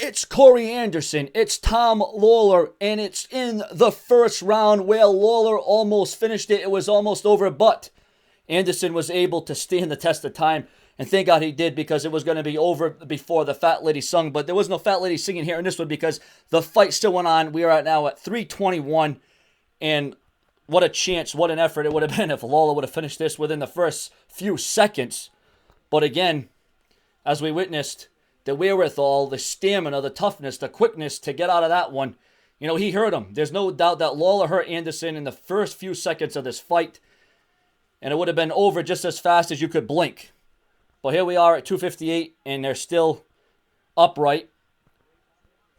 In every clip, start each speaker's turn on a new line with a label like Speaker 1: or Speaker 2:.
Speaker 1: It's Corey Anderson, it's Tom Lawlor, and it's in the first round where Lawlor almost finished it. It was almost over, but Anderson was able to stand the test of time, and thank God he did, because it was going to be over before the fat lady sung, but there was no fat lady singing here in this one because the fight still went on. We are at now at 3:21, and what a chance, what an effort it would have been if Lawlor would have finished this within the first few seconds. But again, as we witnessed, the wherewithal, the stamina, the toughness, the quickness to get out of that one. You know, he hurt him. There's no doubt that Lawlor hurt Anderson in the first few seconds of this fight, and it would have been over just as fast as you could blink. But here we are at 2:58, and they're still upright.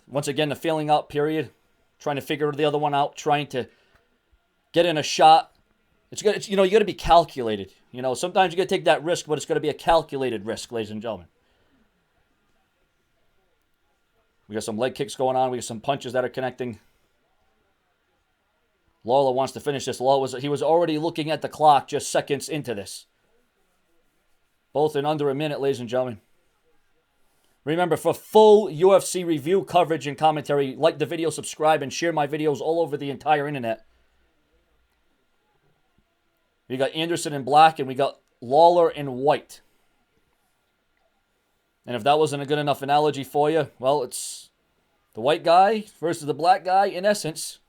Speaker 1: Once again, the feeling out period, trying to figure the other one out, trying to get in a shot. It's good. You got to be calculated. Sometimes you got to take that risk, but it's going to be a calculated risk, ladies and gentlemen. We got some leg kicks going on. We got some punches that are connecting. Lawlor wants to finish this. He was already looking at the clock just seconds into this. Both in under a minute, ladies and gentlemen. Remember, for full UFC review coverage and commentary, like the video, subscribe, and share my videos all over the entire internet. We got Anderson in black, and we got Lawlor in white. And if that wasn't a good enough analogy for you, well, it's the white guy versus the black guy in essence.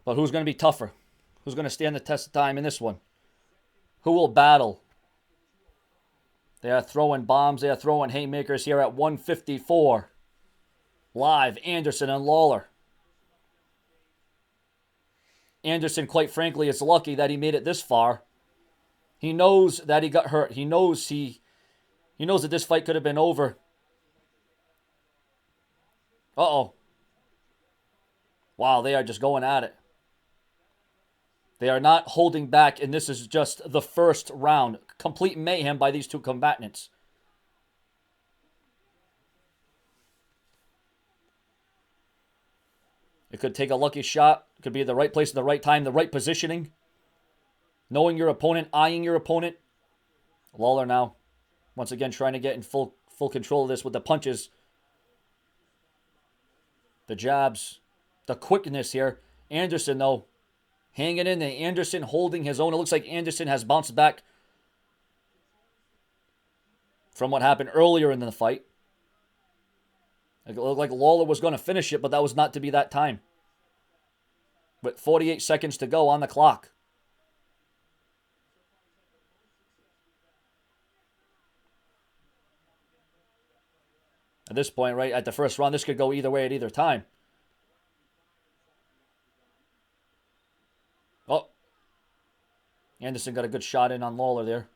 Speaker 1: But who's going to be tougher? Who's going to stand the test of time in this one? Who will battle? They are throwing bombs. They are throwing haymakers here at 154. Live, Anderson and Lawlor. Anderson, quite frankly, is lucky that he made it this far. He knows that he got hurt. He knows that this fight could have been over. Uh-oh. Wow, they are just going at it. They are not holding back, and this is just the first round. Complete mayhem by these two combatants. It could take a lucky shot. It could be at the right place at the right time, the right positioning. Knowing your opponent, eyeing your opponent. Lawlor now, once again, trying to get in full control of this with the punches. The jabs. The quickness here. Anderson, though, hanging in there. Anderson holding his own. It looks like Anderson has bounced back from what happened earlier in the fight. It looked like Lawlor was going to finish it, but that was not to be that time. With 48 seconds to go on the clock. At this point, right at the first round, this could go either way at either time. Oh. Anderson got a good shot in on Lawlor there.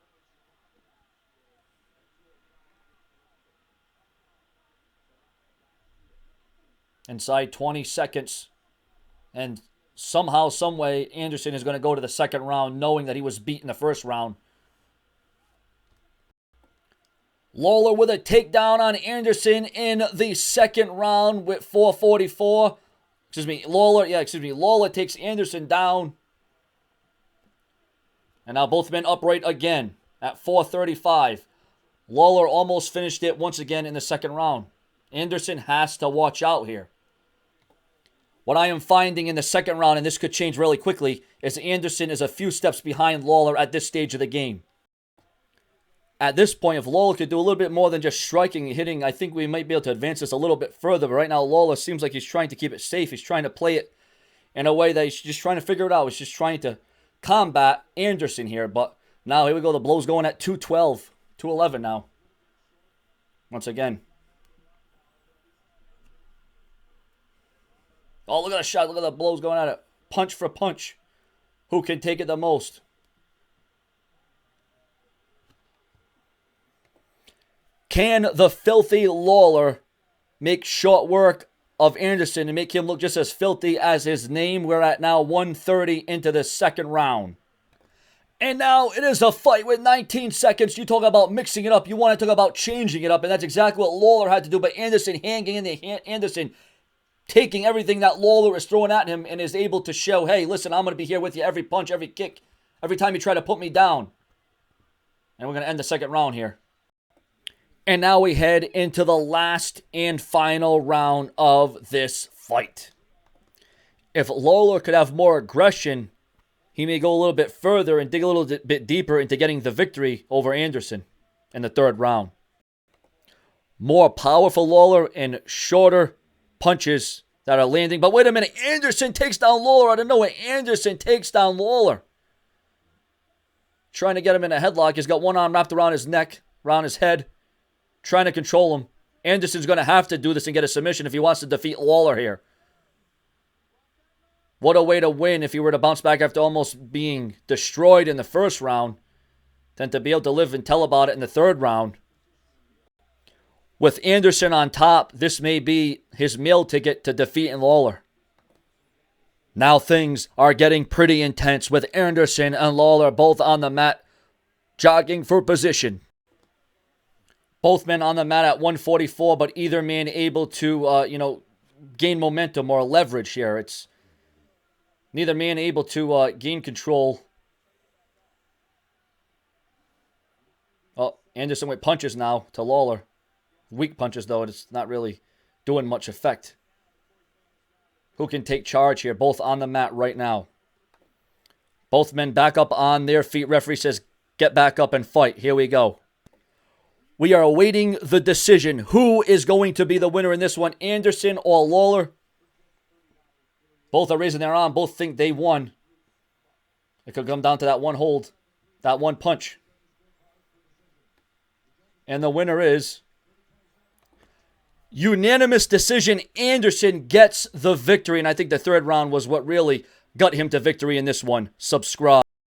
Speaker 1: Inside 20 seconds. And somehow, someway, Anderson is going to go to the second round knowing that he was beat in the first round. Lawlor with a takedown on Anderson in the second round with 4:44. Lawlor takes Anderson down. And now both men upright again at 4:35. Lawlor almost finished it once again in the second round. Anderson has to watch out here. What I am finding in the second round, and this could change really quickly, is Anderson is a few steps behind Lawlor at this stage of the game. At this point, if Lawlor could do a little bit more than just striking and hitting, I think we might be able to advance this a little bit further. But right now, Lawlor seems like he's trying to keep it safe. He's trying to play it in a way that he's just trying to figure it out. He's just trying to combat Anderson here. But now, here we go. The blow's going at 212, 211 now. Once again. Oh, look at the shot. Look at the blows going at it. Punch for punch. Who can take it the most? Can the filthy Lawlor make short work of Anderson and make him look just as filthy as his name? We're at now 1:30 into the second round. And now it is a fight with 19 seconds. You talk about mixing it up. You want to talk about changing it up. And that's exactly what Lawlor had to do. But Anderson hanging in there. Anderson taking everything that Lawlor is throwing at him and is able to show, hey, listen, I'm going to be here with you every punch, every kick, every time you try to put me down. And we're going to end the second round here. And now we head into the last and final round of this fight. If Lawlor could have more aggression, he may go a little bit further and dig a little bit deeper into getting the victory over Anderson in the third round. More powerful Lawlor and shorter punches that are landing. But wait a minute, Anderson takes down Lawlor out of nowhere. Anderson takes down Lawlor. Trying to get him in a headlock. He's got one arm wrapped around his neck, around his head. Trying to control him. Anderson's going to have to do this and get a submission if he wants to defeat Lawlor here. What a way to win if he were to bounce back after almost being destroyed in the first round. Then to be able to live and tell about it in the third round. With Anderson on top, this may be his meal ticket to defeating Lawlor. Now things are getting pretty intense with Anderson and Lawlor both on the mat, jogging for position. Both men on the mat at 144, but either man able to, gain momentum or leverage here. It's neither man able to gain control. Oh, Anderson with punches now to Lawlor. Weak punches, though. It's not really doing much effect. Who can take charge here? Both on the mat right now. Both men back up on their feet. Referee says, get back up and fight. Here we go. We are awaiting the decision. Who is going to be the winner in this one? Anderson or Lawlor? Both are raising their arm. Both think they won. It could come down to that one hold. That one punch. And the winner is... unanimous decision. Anderson gets the victory. And I think the third round was what really got him to victory in this one. Subscribe.